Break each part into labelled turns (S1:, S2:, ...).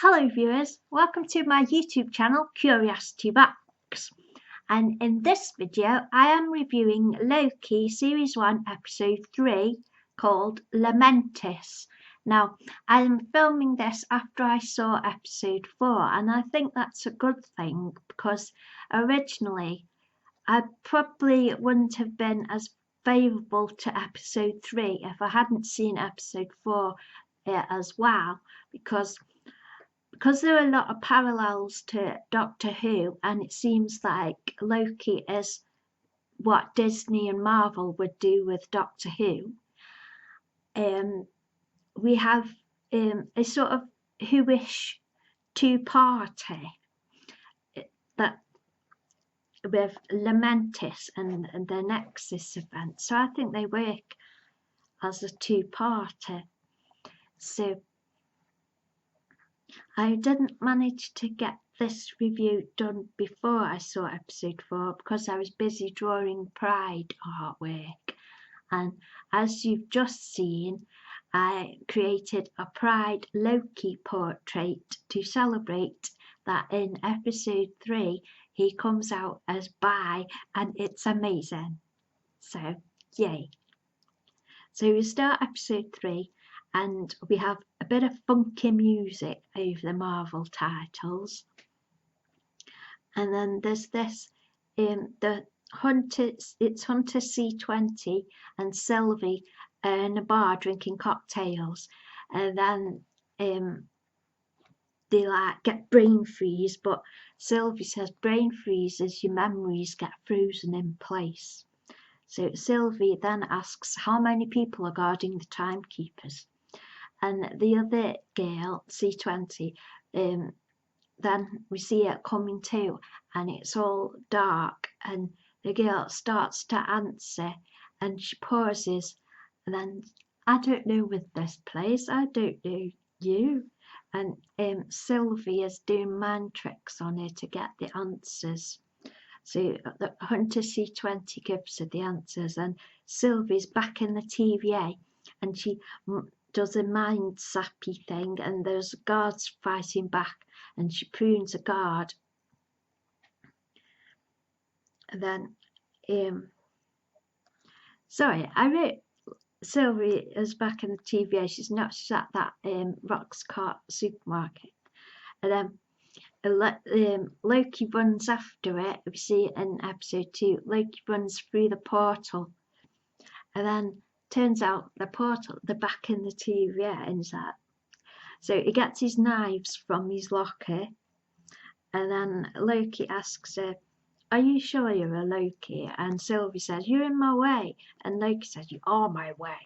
S1: Hello viewers, welcome to my YouTube channel Curiosity Box, and in this video I am reviewing Loki Series 1 Episode 3 called Lamentis. Now I am filming this after I saw Episode 4, and I think that's a good thing because originally I probably wouldn't have been as favourable to Episode 3 if I hadn't seen Episode 4 as well, because there are a lot of parallels to Doctor Who, and it seems like Loki is what Disney and Marvel would do with Doctor Who. We have a sort of Who-ish two-party that with Lamentis and the Nexus event. So I think they work as a two-party. So I didn't manage to get this review done before I saw Episode 4 because I was busy drawing Pride artwork, and as you've just seen, I created a Pride Loki portrait to celebrate that in Episode 3 he comes out as bi, and it's amazing. So yay. So we start Episode 3 and we have a bit of funky music over the Marvel titles, and then there's this the Hunters, it's Hunter C20 and Sylvie in a bar drinking cocktails, and then they like get brain freeze, but Sylvie says brain freeze is your memories get frozen in place. So Sylvie then asks how many people are guarding the timekeepers, and the other girl, C20, then we see it coming too, and it's all dark, and the girl starts to answer, and she pauses, and then, I don't know with this place, I don't know you, and Sylvie is doing mind tricks on her to get the answers. So the Hunter C20 gives her the answers, and Sylvie's back in the TVA, and she does a mind sappy thing, and there's guards fighting back, and she prunes a guard. And then sorry, I wrote Sylvie is back in the TVA, she's not, she's at that Roxcart supermarket, and then Loki runs after it. We see in Episode 2 Loki runs through the portal, and then turns out the portal, they're back in the TVA inside. So he gets his knives from his locker, and then Loki asks her, are you sure you're a Loki? And Sylvie says, you're in my way. And Loki says, you are my way.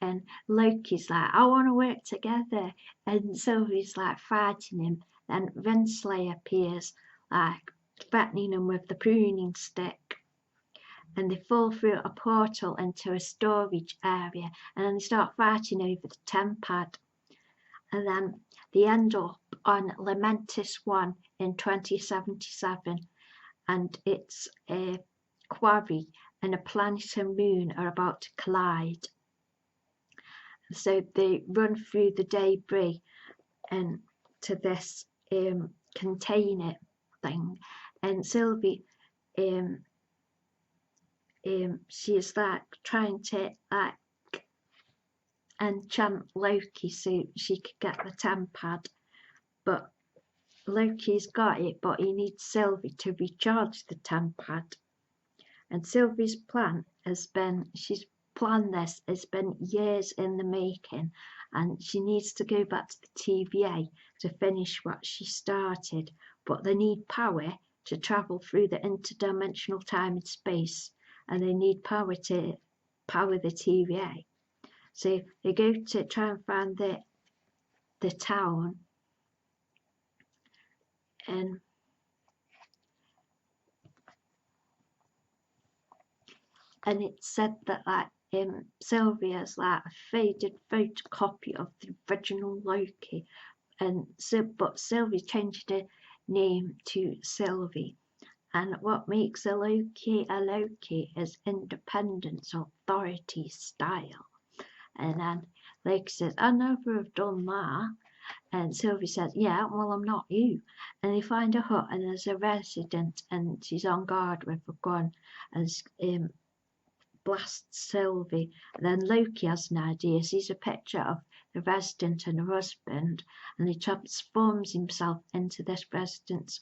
S1: And Loki's like, I want to work together. And Sylvie's like fighting him. Then Renslayer appears, like threatening him with the pruning stick. And they fall through a portal into a storage area, and then they start fighting over the tempad. And then they end up on Lamentis 1 in 2077, and it's a quarry, and a planet and moon are about to collide. So they run through the debris and to this container thing, and Sylvie she's like trying to like enchant Loki so she could get the tempad, but Loki's got it, but he needs Sylvie to recharge the tempad. And Sylvie's plan has been, she's planned this, it's been years in the making, and she needs to go back to the TVA to finish what she started, but they need power to travel through the interdimensional time and space, and they need power to power the TVA. So they go to try and find the town, and it's said that like Sylvia's like a faded photocopy of the original Loki, and so but Sylvie changed her name to Sylvie. And what makes a Loki is independence, authority, style. And then Loki says, I never have done that. And Sylvie says, yeah, well, I'm not you. And they find a hut, and there's a resident, and she's on guard with a gun, and blasts Sylvie. And then Loki has an idea, sees a picture of the resident and her husband, and he transforms himself into this resident's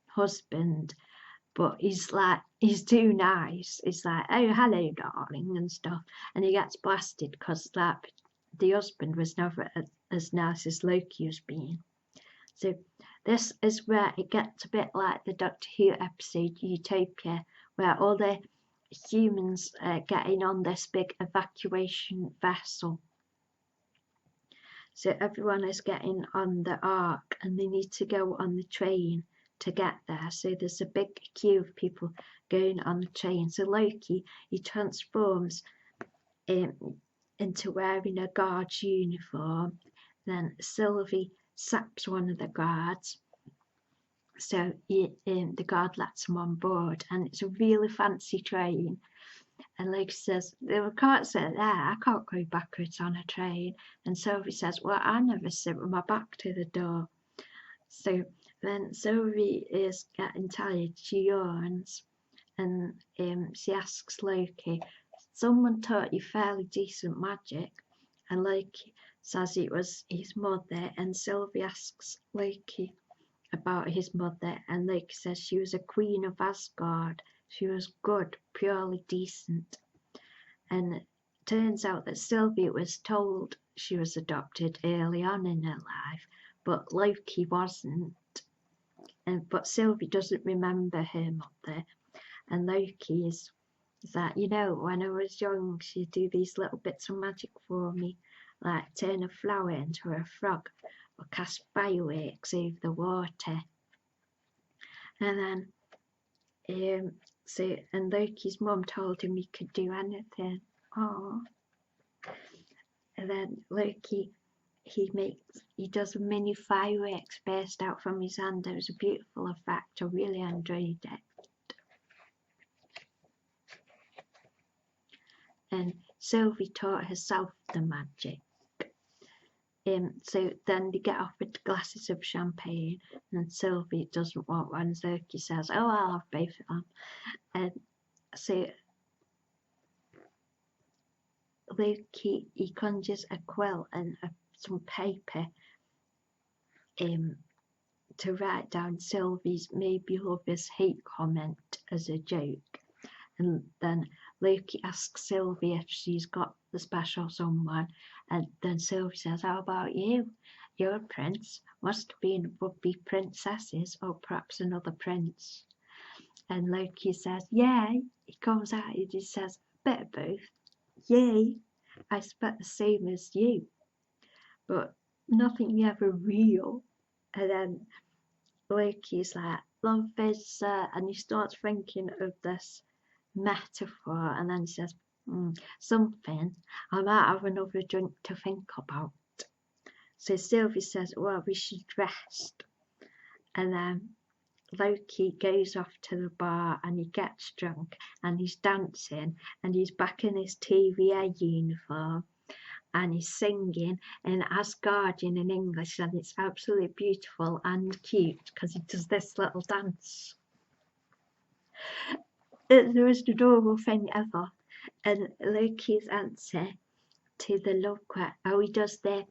S1: husband. But he's too nice. He's like, oh, hello, darling, and stuff. And he gets blasted because the husband was never as nice as Loki has been. So this is where it gets a bit like the Doctor Who episode Utopia, where all the humans are getting on this big evacuation vessel. So everyone is getting on the ark, and they need to go on the train to get there. So there's a big queue of people going on the train. So Loki, he transforms into wearing a guard's uniform. Then Sylvie saps one of the guards. So the guard lets him on board, and it's a really fancy train. And Loki says, I can't sit there, I can't go backwards on a train. And Sylvie says, well, I never sit with my back to the door. So then Sylvie is getting tired, she yawns, and she asks Loki, someone taught you fairly decent magic? And Loki says it was his mother, and Sylvie asks Loki about his mother, and Loki says she was a queen of Asgard. She was good, purely decent. And it turns out that Sylvie was told she was adopted early on in her life, but Loki wasn't. But Sylvie doesn't remember her mother. And Loki is that, when I was young, she'd do these little bits of magic for me, like turn a flower into a frog or cast fireworks over the water. And then and Loki's mum told him he could do anything. Oh. And then Loki, he does a mini fireworks burst out from his hand. It was a beautiful effect. I really enjoyed it. And Sylvie taught herself the magic. So then they get offered glasses of champagne, and Sylvie doesn't want one. Loki says, oh, I'll have both of them. And so Loki, he conjures a quill and some paper to write down Sylvie's maybe lover's hate comment as a joke. And then Loki asks Sylvie if she's got the special someone, and then Sylvie says, how about you? You're a prince, must have been would-be princesses, or perhaps another prince. And Loki says, yay. He comes out and he says, a bit of both. Yay, I expect the same as you, but nothing ever real. And then Loki's like, love is, and he starts thinking of this metaphor, and then he says, something, I might have another drink to think about. So Sylvie says, well, we should rest. And then Loki goes off to the bar and he gets drunk and he's dancing and he's back in his TVA uniform and he's singing in Asgardian in English, and it's absolutely beautiful and cute because he does this little dance. It's the most adorable thing ever. And Loki's answer to the love question, how he does the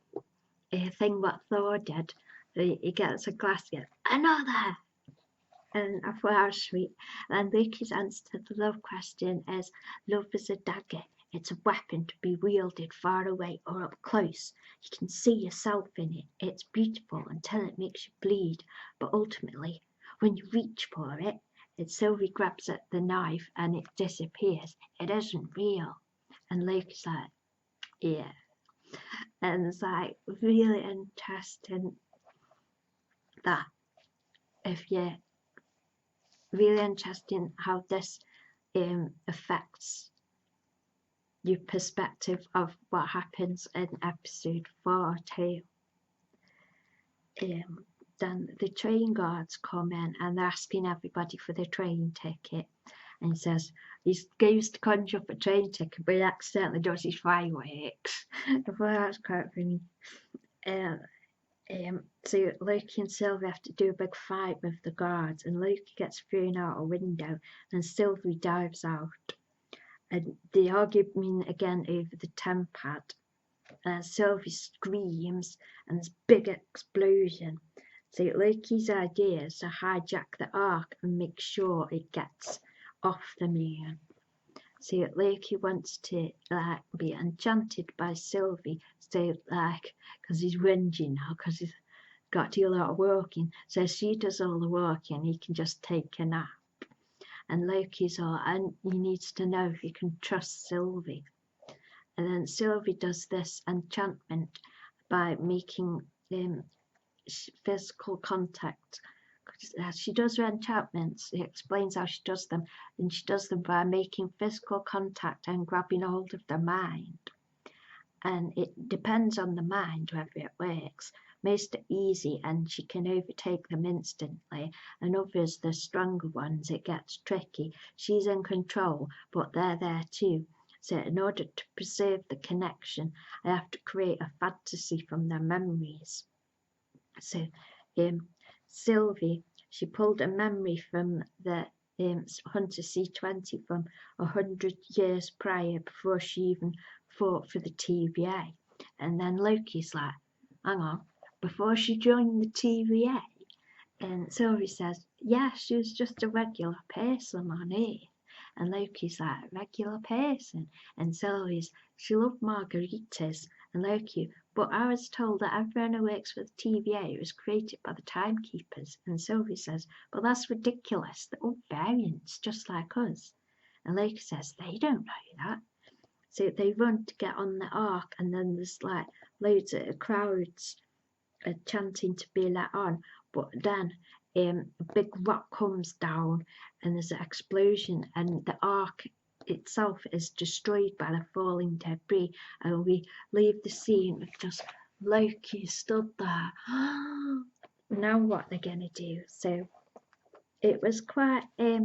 S1: thing what Thor did, he gets a glass, he goes, another! And I thought that was sweet. And Loki's answer to the love question is, love is a dagger. It's a weapon to be wielded far away or up close. You can see yourself in it. It's beautiful until it makes you bleed. But ultimately, when you reach for it, Sylvie grabs at the knife and it disappears. It isn't real. And Loki's like, yeah. And it's like really interesting that if you're really interesting how this affects your perspective of what happens in episode 4 too. Then the train guards come in and they're asking everybody for the train ticket, and he says he goes to conjure up a train ticket but he accidentally does his fireworks. I thought that's quite funny. So Loki and Sylvie have to do a big fight with the guards, and Loki gets thrown out a window, and Sylvie dives out, and they argue again over the tempad. Sylvie screams, and there's a big explosion. So Loki's idea is to hijack the Ark and make sure it gets off the moon. So Loki wants to be enchanted by Sylvie, so because he's whinging now, because he's got to do a lot of working. So she does all the working, he can just take a nap. And Loki's all, and he needs to know if he can trust Sylvie. And then Sylvie does this enchantment by making physical contact. She does her enchantments, it explains how she does them, and she does them by making physical contact and grabbing hold of the mind. And it depends on the mind whether it works. Most are easy and she can overtake them instantly, and others, the stronger ones, it gets tricky. She's in control, but they're there too. So in order to preserve the connection, I have to create a fantasy from their memories. So Sylvie, she pulled a memory from the Hunter C-20 from 100 years prior, before she even fought for the TVA. And then Loki's like, hang on, before she joined the TVA? And Sylvie says, yeah, she was just a regular person on Earth. And Loki's like, regular person? And Sylvie's, she loved margaritas. And Loki, but I was told that everyone who works for the TVA was created by the timekeepers. And Sylvie says, but that's ridiculous. They're all variants, just like us. And Loki says, they don't know that. So they run to get on the Ark, and then there's like loads of crowds chanting to be let on. But then a big rock comes down, and there's an explosion, and the Ark itself is destroyed by the falling debris, and we leave the scene with just Loki stood there. Now what they're gonna do? So it was quite a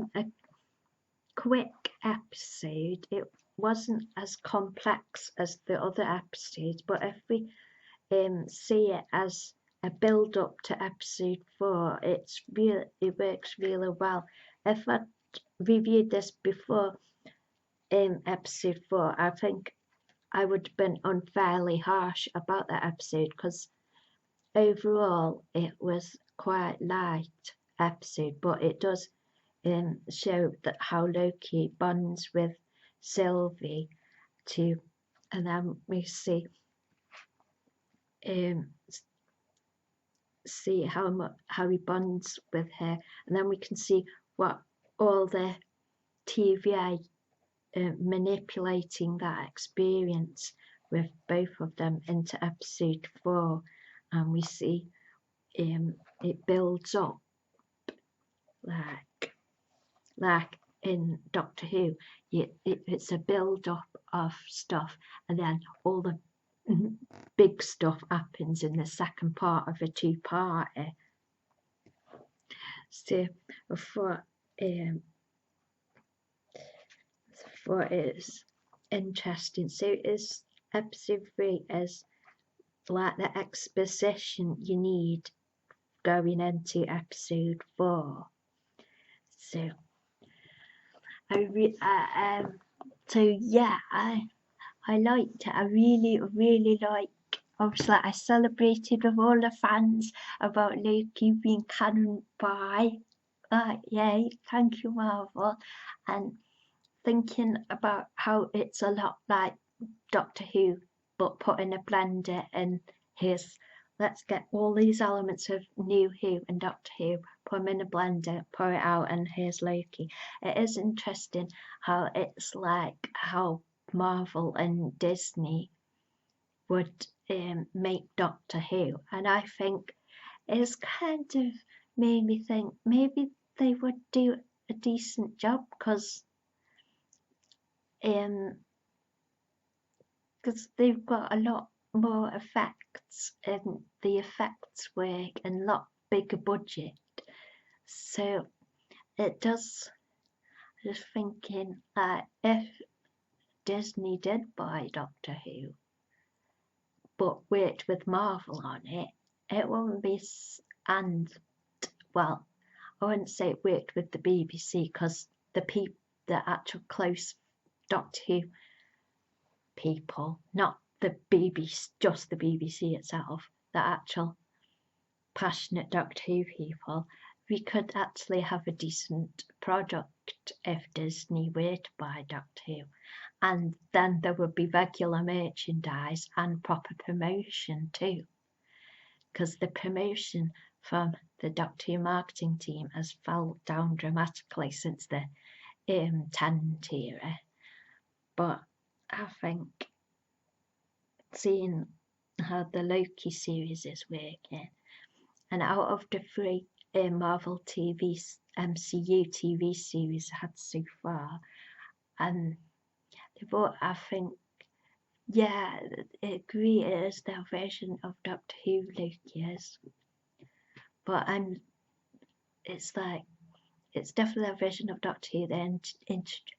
S1: quick episode. It wasn't as complex as the other episodes, but if we see it as a build up to episode 4, it works really well. If I'd reviewed this before episode 4, I think I would have been unfairly harsh about that episode, because overall it was quite light episode, but it does show that how Loki bonds with Sylvie too. And then we see how he bonds with her, and then we can see what all the TVA manipulating that experience with both of them into episode 4, and we see it builds up like in Doctor Who. It's a build up of stuff, and then all the big stuff happens in the second part of a 2-parter. So for it's interesting. So is episode 3 is like the exposition you need going into episode 4. So I liked it. I really like. Obviously, I celebrated with all the fans about Loki being canon by. Yay! Thank you, Marvel. And thinking about how it's a lot like Doctor Who, but put in a blender, and let's get all these elements of New Who and Doctor Who, put them in a blender, pour it out, and here's Loki. It is interesting how it's like how Marvel and Disney would make Doctor Who, and I think it's kind of made me think maybe they would do a decent job, because they've got a lot more effects, and the effects work, and a lot bigger budget. So it does. Just thinking if Disney did buy Doctor Who, but worked with Marvel on it, it won't be, and well, I wouldn't say it worked with the BBC because the actual close Doctor Who people, not the BBC, just the BBC itself, the actual passionate Doctor Who people, we could actually have a decent product if Disney were to buy Doctor Who, and then there would be regular merchandise and proper promotion too, because the promotion from the Doctor Who marketing team has fell down dramatically since the Tennant era. But I think seeing how the Loki series is working, and out of the 3 Marvel MCU TV series I had so far, and I think, yeah, I agree it is their version of Doctor Who, Loki is, but it's like, it's definitely a version of Doctor Who then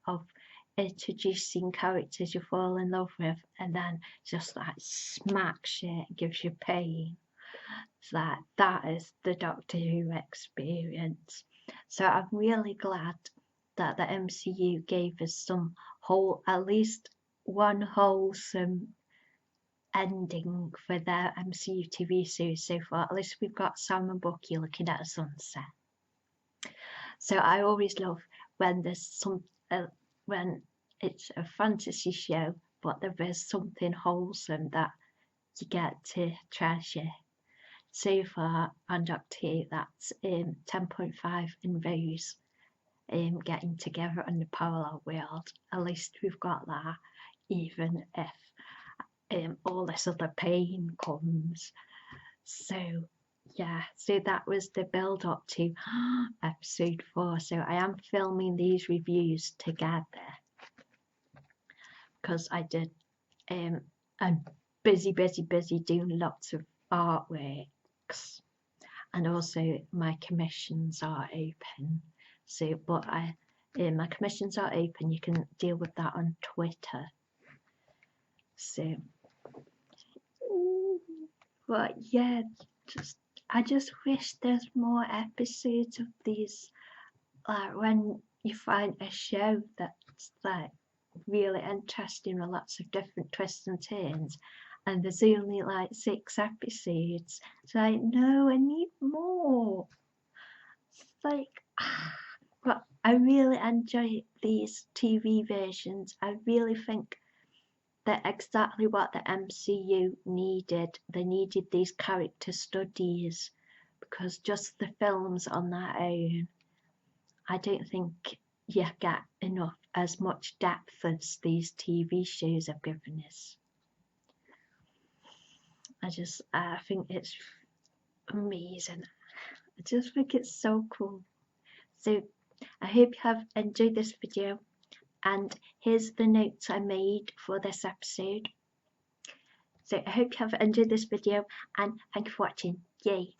S1: of introducing characters you fall in love with and then just like smacks you, gives you pain. It's like, that is the Doctor Who experience. So I'm really glad that the MCU gave us at least one wholesome ending for their MCU TV series so far. At least we've got Sam and Bucky looking at a sunset. So I always love when there's when it's a fantasy show, but there is something wholesome that you get to treasure. So far on Doctor Who, that's 10.5 and Rose getting together in the parallel world. At least we've got that, even if all this other pain comes. So yeah, so that was the build up to episode 4. So I am filming these reviews together because I'm busy doing lots of artworks, and also my commissions are open. So, but my commissions are open. You can deal with that on Twitter. So, but yeah, I just wish there's more episodes of these. Like when you find a show that's like really interesting with lots of different twists and turns, and there's only like 6 episodes. It's like, no, I need more. It's like, but I really enjoy these TV versions. I really think they're exactly what the MCU needed. They needed these character studies, because just the films on their own, I don't think you get as much depth as these TV shows have given us. I think it's amazing. I just think it's so cool. So I hope you have enjoyed this video, and here's the notes I made for this episode. So I hope you have enjoyed this video, and thank you for watching. Yay!